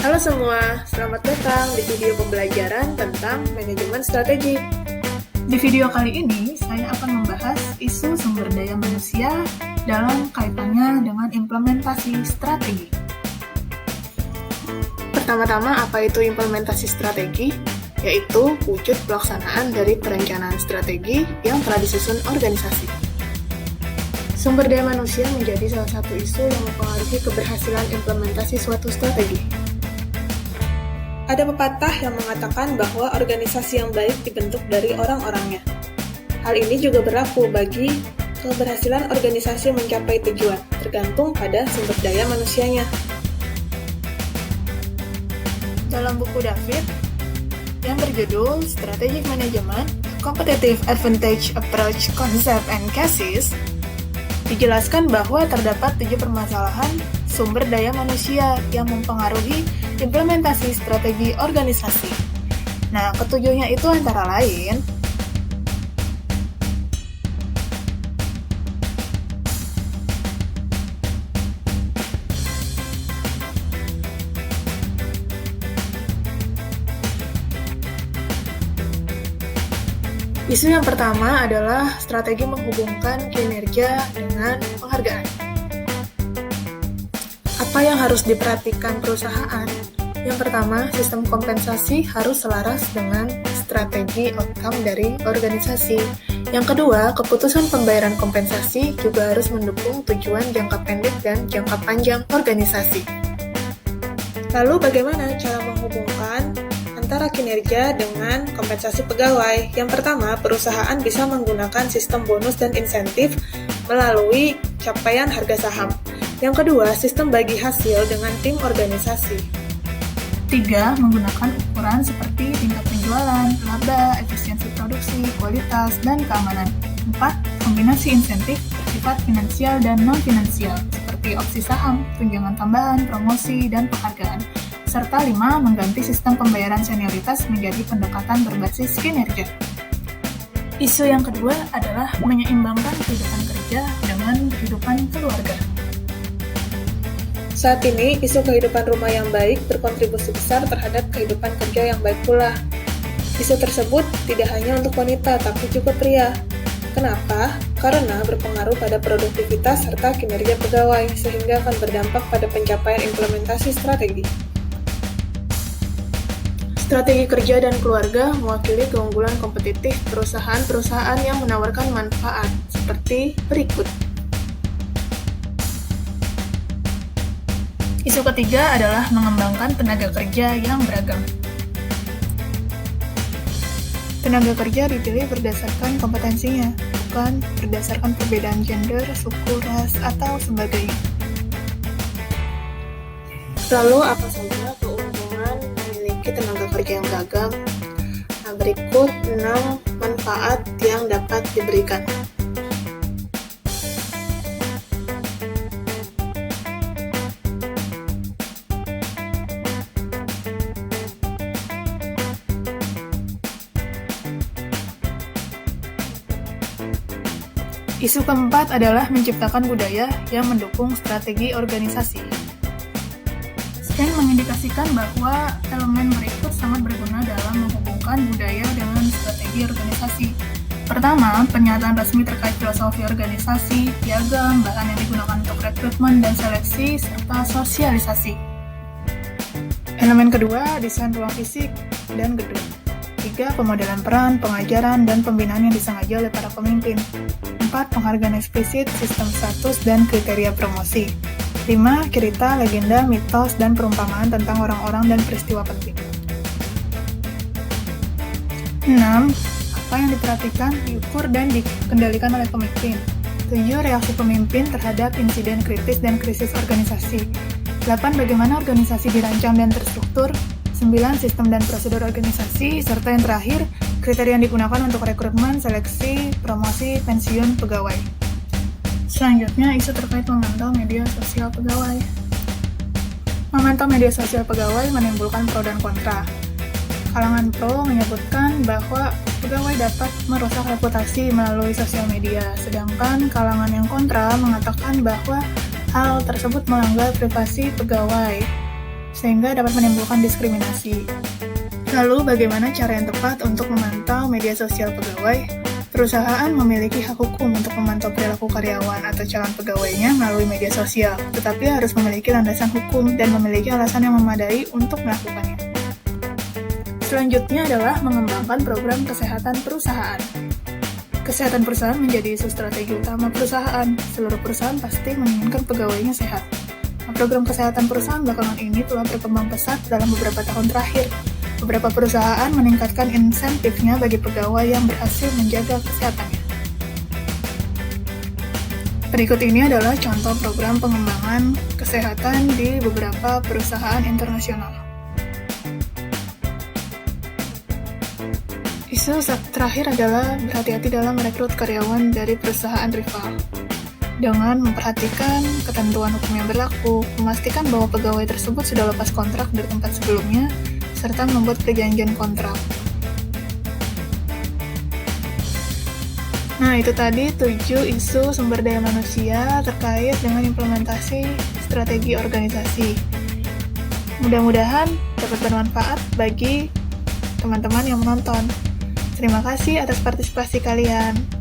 Halo semua, selamat datang di video pembelajaran tentang manajemen strategi. Di video kali ini, saya akan membahas isu sumber daya manusia dalam kaitannya dengan implementasi strategi. Pertama-tama, apa itu implementasi strategi? Yaitu wujud pelaksanaan dari perencanaan strategi yang telah disusun organisasi. Sumber daya manusia menjadi salah satu isu yang mempengaruhi keberhasilan implementasi suatu strategi. Ada pepatah yang mengatakan bahwa organisasi yang baik dibentuk dari orang-orangnya. Hal ini juga berlaku bagi keberhasilan organisasi mencapai tujuan, tergantung pada sumber daya manusianya. Dalam buku David yang berjudul Strategic Management, Competitive Advantage Approach, Concept and Cases, dijelaskan bahwa terdapat 7 permasalahan sumber daya manusia yang mempengaruhi implementasi strategi organisasi. Nah, ketujuhnya itu antara lain isu yang pertama adalah strategi menghubungkan kinerja dengan penghargaan. Apa yang harus diperhatikan perusahaan? Yang pertama, sistem kompensasi harus selaras dengan strategi outcome dari organisasi. Yang kedua, keputusan pembayaran kompensasi juga harus mendukung tujuan jangka pendek dan jangka panjang organisasi. Lalu bagaimana cara menghubungkan antara kinerja dengan kompensasi pegawai? Yang pertama, perusahaan bisa menggunakan sistem bonus dan insentif melalui capaian harga saham. Yang kedua, sistem bagi hasil dengan tim organisasi. 3. Menggunakan ukuran seperti tingkat penjualan, laba, efisiensi produksi, kualitas, dan keamanan. 4. Kombinasi insentif bersifat finansial dan non-finansial, seperti opsi saham, tunjangan tambahan, promosi, dan penghargaan. Serta 5. Mengganti sistem pembayaran senioritas menjadi pendekatan berbasis kinerja. Isu yang kedua adalah menyeimbangkan kehidupan kerja dengan kehidupan keluarga. Saat ini, isu kehidupan rumah yang baik berkontribusi besar terhadap kehidupan kerja yang baik pula. Isu tersebut tidak hanya untuk wanita, tapi juga pria. Kenapa? Karena berpengaruh pada produktivitas serta kinerja pegawai, sehingga akan berdampak pada pencapaian implementasi strategi. Strategi kerja dan keluarga mewakili keunggulan kompetitif perusahaan-perusahaan yang menawarkan manfaat, seperti berikut. Isu ketiga adalah mengembangkan tenaga kerja yang beragam. Tenaga kerja dipilih berdasarkan kompetensinya, bukan berdasarkan perbedaan gender, suku, ras, atau sebagainya. Lalu apa saja keuntungan memiliki tenaga kerja yang beragam? Nah, berikut 6 manfaat yang dapat diberikan. Isu keempat adalah menciptakan budaya yang mendukung strategi organisasi. Scan mengindikasikan bahwa elemen berikut sangat berguna dalam menghubungkan budaya dengan strategi organisasi. Pertama, pernyataan resmi terkait filosofi organisasi, piagam, bahan yang digunakan untuk rekrutmen dan seleksi, serta sosialisasi. Elemen kedua, desain ruang fisik dan gedung. 3. Pemodelan peran, pengajaran, dan pembinaan yang disengaja oleh para pemimpin. 4. Penghargaan eksplisit, sistem status, dan kriteria promosi. 5. Cerita, legenda, mitos, dan perumpamaan tentang orang-orang dan peristiwa penting. 6. Apa yang diperhatikan, diukur, dan dikendalikan oleh pemimpin. 7. Reaksi pemimpin terhadap insiden kritis dan krisis organisasi. 8. Bagaimana organisasi dirancang dan terstruktur. 9. Sistem dan prosedur organisasi, serta yang terakhir, kriteria yang digunakan untuk rekrutmen, seleksi, promosi, pensiun pegawai. Selanjutnya, isu terkait memantau media sosial pegawai. Memantau media sosial pegawai menimbulkan pro dan kontra. Kalangan pro menyebutkan bahwa pegawai dapat merusak reputasi melalui sosial media, sedangkan kalangan yang kontra mengatakan bahwa hal tersebut melanggar privasi pegawai. sehingga dapat menimbulkan diskriminasi. Lalu, bagaimana cara yang tepat untuk memantau media sosial pegawai? Perusahaan memiliki hak hukum untuk memantau perilaku karyawan atau calon pegawainya melalui media sosial, tetapi harus memiliki landasan hukum dan memiliki alasan yang memadai untuk melakukannya. Selanjutnya adalah mengembangkan program kesehatan perusahaan. Kesehatan perusahaan menjadi isu strategi utama perusahaan. Seluruh perusahaan pasti menginginkan pegawainya sehat. Program kesehatan perusahaan belakangan ini telah berkembang pesat dalam beberapa tahun terakhir. Beberapa perusahaan meningkatkan insentifnya bagi pegawai yang berhasil menjaga kesehatannya. Berikut ini adalah contoh program pengembangan kesehatan di beberapa perusahaan internasional. Isu terakhir adalah berhati-hati dalam merekrut karyawan dari perusahaan rival. Dengan memperhatikan ketentuan hukum yang berlaku, memastikan bahwa pegawai tersebut sudah lepas kontrak dari tempat sebelumnya, serta membuat perjanjian kontrak. Nah, itu tadi 7 isu sumber daya manusia terkait dengan implementasi strategi organisasi. Mudah-mudahan dapat bermanfaat bagi teman-teman yang menonton. Terima kasih atas partisipasi kalian.